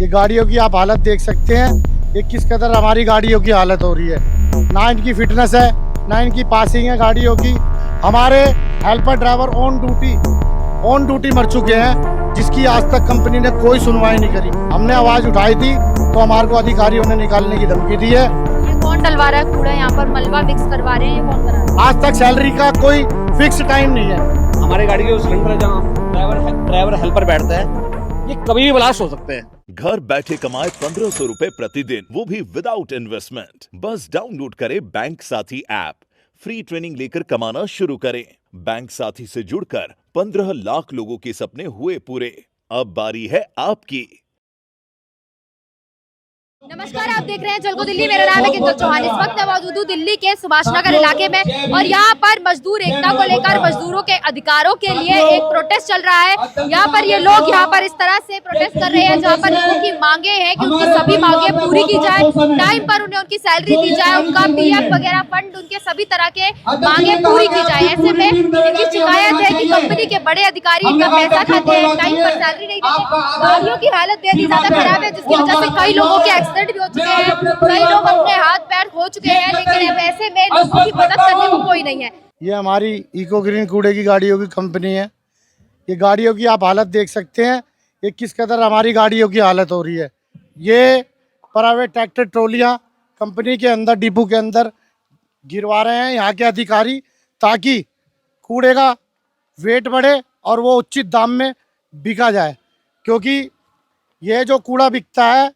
ये गाड़ियों की आप हालत देख सकते हैं, ये किस कदर हमारी गाड़ियों की हालत हो रही है। ना इनकी फिटनेस है, ना इनकी पासिंग है गाड़ियों की। हमारे हेल्पर ड्राइवर ऑन ड्यूटी मर चुके हैं, जिसकी आज तक कंपनी ने कोई सुनवाई नहीं करी। हमने आवाज उठाई थी तो हमारे को अधिकारियों ने निकालने की धमकी दी है। ये कौन डलवा रहा है कूड़ा? यहाँ पर मलबा मिक्स करवा रहे हैं, ये कौन करा रहा है? आज तक सैलरी का कोई फिक्स टाइम नहीं है। हमारे गाड़ी के सिलेंडर जहाँ ड्राइवर हेल्पर बैठता है, ये कभी भी ब्लास्ट हो सकते हैं। घर बैठे कमाए 1500 रुपए प्रतिदिन, वो भी विदाउट इन्वेस्टमेंट। बस डाउनलोड करें बैंक साथी ऐप, फ्री ट्रेनिंग लेकर कमाना शुरू करें। बैंक साथी से जुड़कर 15 लाख लोगों के सपने हुए पूरे। अब बारी है आपकी। नमस्कार, आप देख रहे हैं चल को दिल्ली। मेरा नाम है किंजल चौहान। इस वक्त मैं मौजूद हूँ दिल्ली के सुभाष नगर इलाके में और यहाँ पर मजदूर एकता को लेकर मजदूरों के अधिकारों के लिए एक प्रोटेस्ट चल रहा है। यहाँ पर ये लोग यहाँ पर इस तरह से प्रोटेस्ट कर रहे हैं जहाँ पर उनकी मांगे हैं कि उनकी सभी मांगे पूरी की जाए, टाइम पर उन्हें उनकी सैलरी दी जाए, उनका पीएफ वगैरह फंड, उनके सभी तरह के मांगे पूरी की जाए। ऐसे में इनकी शिकायत है कि कंपनी के बड़े अधिकारी इनका पैसा खाते हैं, टाइम पर सैलरी नहीं देते। गाड़ियों की हालत बेहद ज्यादा खराब है, जिसकी वजह से कई लोगों के एक्सीडेंट भी हो चुके हैं, कई लोग अपने हाथ पैर खो चुके हैं, लेकिन अब ऐसे में लोगों की मदद करने को कोई नहीं है। ये हमारी इको ग्रीन कूड़े की गाड़ियों की कंपनी है। ये गाड़ियों की आप हालत देख सकते हैं, ये किस कदर हमारी गाड़ियों की हालत हो रही है। ये प्राइवेट ट्रैक्टर ट्रॉलियाँ कंपनी के अंदर, डिपो के अंदर गिरवा रहे हैं यहाँ के अधिकारी, ताकि कूड़े का वेट बढ़े और वो उचित दाम में बिका जाए। क्योंकि ये जो कूड़ा बिकता है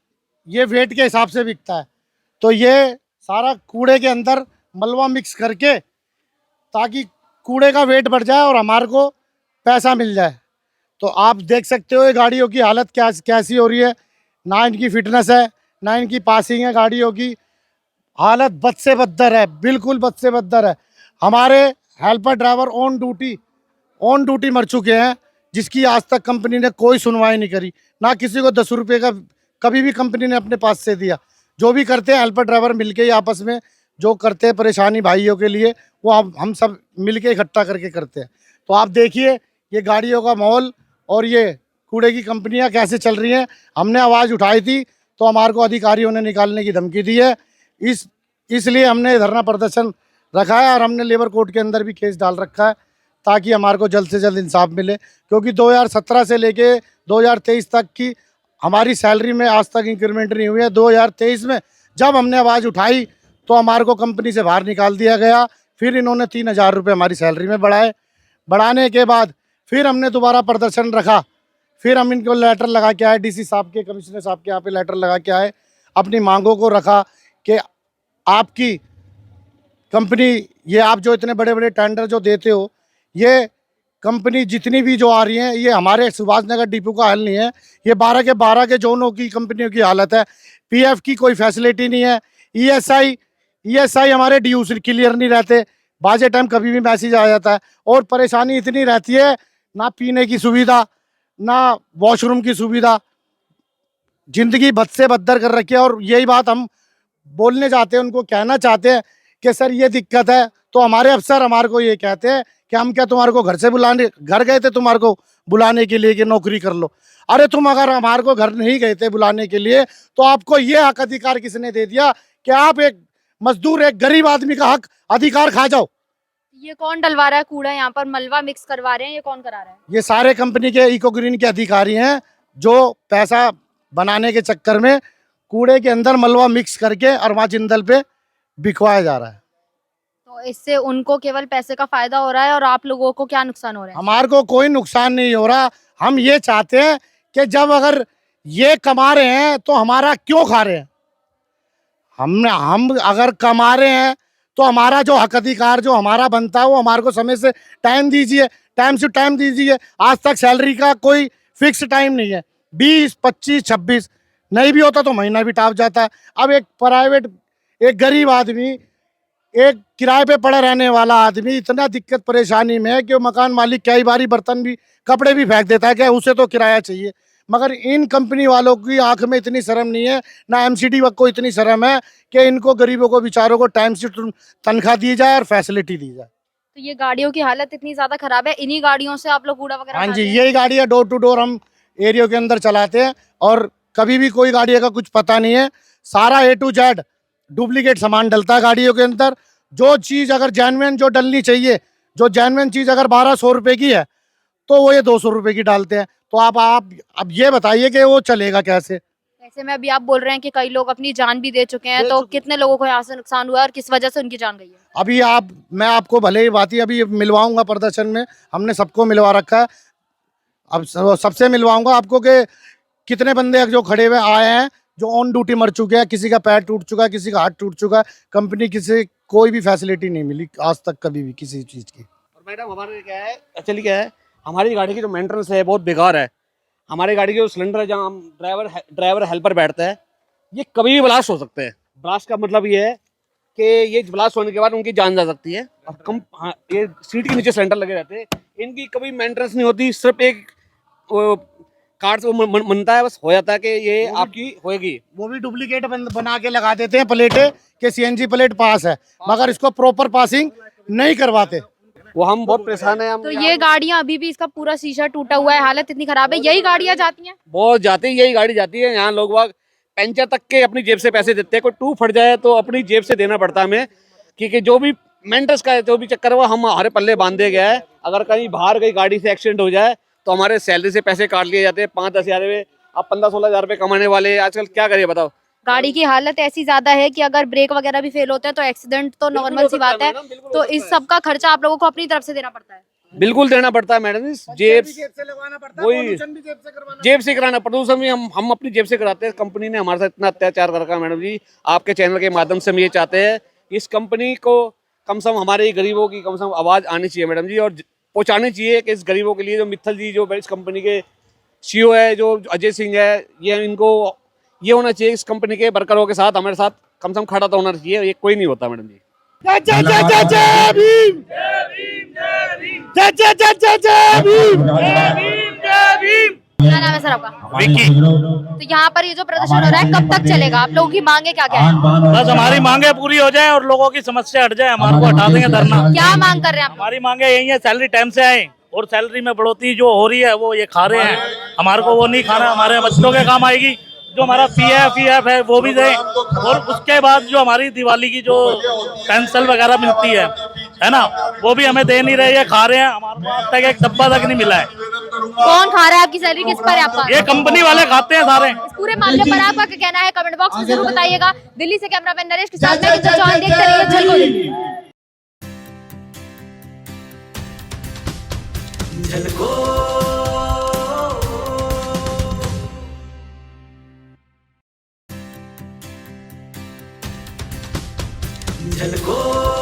ये वेट के हिसाब से बिकता है, तो ये सारा कूड़े के अंदर मलबा मिक्स करके ताकि कूड़े का वेट बढ़ जाए और हमारे को पैसा मिल जाए। तो आप देख सकते हो ये गाड़ियों की हालत कैसी हो रही है। ना इनकी फिटनेस है, ना इनकी पासिंग है गाड़ियों की। हालत बद से बदतर है, बिल्कुल बद से बदतर है। हमारे हेल्पर ड्राइवर ऑन ड्यूटी मर चुके हैं, जिसकी आज तक कंपनी ने कोई सुनवाई नहीं करी। ना किसी को 10 रुपये का कभी भी कंपनी ने अपने पास से दिया। जो भी करते हैं हेल्पर ड्राइवर मिलके ही आपस में जो करते हैं परेशानी भाइयों के लिए, वो हम सब मिलके इकट्ठा करके करते हैं। तो आप देखिए ये गाड़ियों का माहौल और ये कूड़े की कंपनियां कैसे चल रही हैं। हमने आवाज़ उठाई थी तो हमारे को अधिकारियों ने निकालने की धमकी दी है। इसलिए हमने धरना प्रदर्शन रखा है और हमने लेबर कोर्ट के अंदर भी केस डाल रखा है, ताकि हमारे को जल्द से जल्द इंसाफ मिले। क्योंकि 2017 से लेके 2023 तक की हमारी सैलरी में आज तक इंक्रीमेंट नहीं हुई है। 2023 में जब हमने आवाज़ उठाई तो हमारे को कंपनी से बाहर निकाल दिया गया। फिर इन्होंने 3000 रुपये हमारी सैलरी में बढ़ाने के बाद फिर हमने दोबारा प्रदर्शन रखा। फिर हम इनको लेटर लगा के आए, डीसी साहब के, कमिश्नर साहब के यहाँ पे लेटर लगा के आए, अपनी मांगों को रखा कि आपकी कंपनी, ये आप जो इतने बड़े बड़े टेंडर जो देते हो, ये कंपनी जितनी भी जो आ रही हैं, ये हमारे सुभाष नगर डिपो का हल नहीं है। ये 12 के 12 के जोनों की कंपनियों की हालत है। पीएफ की कोई फैसिलिटी नहीं है। ईएसआई हमारे ड्यूज क्लियर नहीं रहते, बाजे टाइम कभी भी मैसेज आ जाता है। और परेशानी इतनी रहती है, ना पीने की सुविधा, ना वॉशरूम की सुविधा, जिंदगी बद से बदतर कर रखी है। और यही बात हम बोलने चाहते हैं, उनको कहना चाहते हैं कि सर ये दिक्कत है। तो हमारे अफसर हमारे को ये कहते हैं कि हम क्या तुम्हारे को घर गए थे तुम्हारे को बुलाने के लिए कि नौकरी कर लो। अरे तुम अगर हमारे को घर नहीं गए थे बुलाने के लिए, तो आपको ये हक अधिकार किसने दे दिया कि आप एक मजदूर, एक गरीब आदमी का हक अधिकार खा जाओ? ये कौन डलवा रहा है कूड़ा? यहाँ पर मलबा मिक्स करवा रहे हैं, ये कौन करा रहा है? ये सारे कंपनी के इको ग्रीन के अधिकारी हैं, जो पैसा बनाने के चक्कर में कूड़े के अंदर मलबा मिक्स करके और वहाँ जिंदल पे बिकवाया जा रहा है। तो इससे उनको केवल पैसे का फायदा हो रहा है और आप लोगों को क्या नुकसान हो रहा है? हमारे को कोई नुकसान नहीं हो रहा। हम ये चाहते हैं कि जब अगर ये कमा रहे हैं तो हमारा क्यों खा रहे हैं? हम अगर कमा रहे हैं तो हमारा जो हक अधिकार जो हमारा बनता है वो हमारे को समय से टाइम दीजिए, टाइम से टाइम दीजिए। आज तक सैलरी का कोई फिक्स टाइम नहीं है। 20, 25, 26 नहीं भी होता तो महीना भी टाप जाता है। अब एक गरीब आदमी, एक किराए पे पड़ा रहने वाला आदमी इतना दिक्कत परेशानी में है कि मकान मालिक कई बारी बर्तन भी, कपड़े भी फेंक देता है कि उसे तो किराया चाहिए। मगर इन कंपनी वालों की आंख में इतनी शर्म नहीं है, ना एमसीडी को इतनी शर्म है कि इनको गरीबों को बेचारों को टाइम से तनख्वाह दी जाए और फैसिलिटी दी जाए। तो ये गाड़ियों की हालत इतनी ज्यादा खराब है, इन्हीं गाड़ियों से आप लोग कूड़ा वगैरह हाँ जी, उठाते हैं? यही गाड़ियाँ डोर टू डोर हम एरिया के अंदर चलाते हैं और कभी भी कोई गाड़ी का कुछ पता नहीं है। सारा A to Z डुप्लीकेट सामान डलता है गाड़ियों के अंदर। जो चीज अगर जेन्युइन जो डलनी चाहिए, जो जेन्युइन चीज अगर 1200 रुपए की है तो वो ये 200 रुपए की डालते हैं। तो आप अब ये बताइए कि वो चलेगा कैसे। ऐसे में अभी आप बोल रहे हैं कि कई लोग अपनी जान भी दे चुके हैं, तो कितने लोगों को यहाँ से नुकसान हुआ है और किस वजह से उनकी जान गई है? अभी मैं आपको भले ही बात ही अभी मिलवाऊंगा प्रदर्शन में, हमने सबको मिलवा रखा है। अब सबसे मिलवाऊंगा आपको कि कितने बंदे जो खड़े हुए आए हैं जो ऑन ड्यूटी मर चुके हैं, किसी का पैर टूट चुका है, किसी का हाथ टूट चुका है। कंपनी किसी कोई भी फैसिलिटी नहीं मिली आज तक कभी भी किसी चीज की। और मैडम हमारे क्या है, एक्चुअली क्या है, हमारी गाड़ी की जो मेंटेनेंस है बहुत बेकार है। हमारी गाड़ी के जो सिलेंडर है जहाँ ड्राइवर हेल्पर बैठता है, ये कभी भी ब्लास्ट हो सकते हैं। ब्लास्ट का मतलब ये है कि ये ब्लास्ट होने के बाद उनकी जान जा सकती है। अब ये सीट के नीचे सिलेंडर लगे रहते हैं, इनकी कभी मेंटेनेंस नहीं होती। सिर्फ एक कार्ड से मनता है, बस हो जाता है कि ये आपकी होएगी। वो भी डुप्लीकेट बना के लगा देते हैं प्लेटें कि CNG प्लेट पास है, मगर इसको प्रॉपर पासिंग नहीं करवाते। वो हम बहुत परेशान है। तो ये गाड़ियां अभी भी, इसका पूरा शीशा टूटा हुआ है, हालत इतनी खराब है, यही गाड़ियां जाती हैं? बहुत जाती है, यही गाड़ी जाती है। यहाँ लोग बाग पंचर तक के अपनी जेब से पैसे देते हैं। कोई टू फट जाए तो अपनी जेब से देना पड़ता है हमें, क्योंकि जो भी मेंटेनेंस का जो भी चक्कर है वो हमारे पल्ले बांध दिया गया है। अगर कहीं बाहर कहीं गाड़ी से एक्सीडेंट हो जाए तो हमारे सैलरी से पैसे काट लिए जाते हैं। 5-10 हज़ार रुपये, अब 15-16 हज़ार रुपये कमाने वाले आजकल क्या करिए बताओ। गाड़ी की हालत ऐसी ज्यादा है कि अगर ब्रेक वगैरह भी फेल होते हैं तो एक्सीडेंट तो नॉर्मल सी बात है। तो इस सब का खर्चा आप लोगों को अपनी तरफ से देना पड़ता है? बिल्कुल देना पड़ता है मैडम। जेब से लगवाना पड़ता है, वही पोल्यूशन भी जेब से कराना, प्रदूषण भी हम अपनी जेब से कराते हैं। कंपनी ने हमारे साथ इतना अत्याचार कर रखा है मैडम जी। आपके चैनल के माध्यम से हम ये चाहते हैं, इस कंपनी को कम से कम हमारे गरीबों की कम से कम आवाज आनी चाहिए मैडम जी, और पहुंचानी चाहिए कि इस गरीबों के लिए जो मित्तल जी जो इस कंपनी के CEO है, जो अजय सिंह है, ये इनको ये होना चाहिए इस कंपनी के वर्करों के साथ हमारे साथ कम से कम खड़ा तो होना चाहिए। ये कोई नहीं होता मैडम जी। क्या नाम है सर आपका? विक्की। तो यहाँ पर ये जो प्रदर्शन हो रहा है कब तक चलेगा? आप लोगों की मांगे क्या क्या है? बस हमारी मांगे पूरी हो जाए और लोगों की समस्या हट जाए, हमारे को हटा देंगे धरना। क्या मांग कर रहे हैं आप? हमारी मांगे यही है, सैलरी टाइम से आए और सैलरी में बढ़ोतरी जो हो रही है वो ये खा रहे हैं, हमारे को वो नहीं खाना। हमारे बच्चों के काम आएगी, जो हमारा PF है वो भी दें, और उसके बाद जो हमारी दिवाली की जो पेंशन वगैरह मिलती है ना, वो भी हमें दे नहीं रहे, ये खा रहे हैं। हमारे को आज तक एक डब्बा तक नहीं मिला है। कौन खा रहा है? आपकी सैलरी किस पर है आपका? ये कंपनी वाले खाते हैं सारे। इस पूरे मामले पर आपका क्या कहना है? कमेंट बॉक्स में जरूर बताइएगा। दिल्ली से कैमरामैन नरेश के साथ मैं किंजल चौहान, देखते रहिए झलको दिल्ली। झलको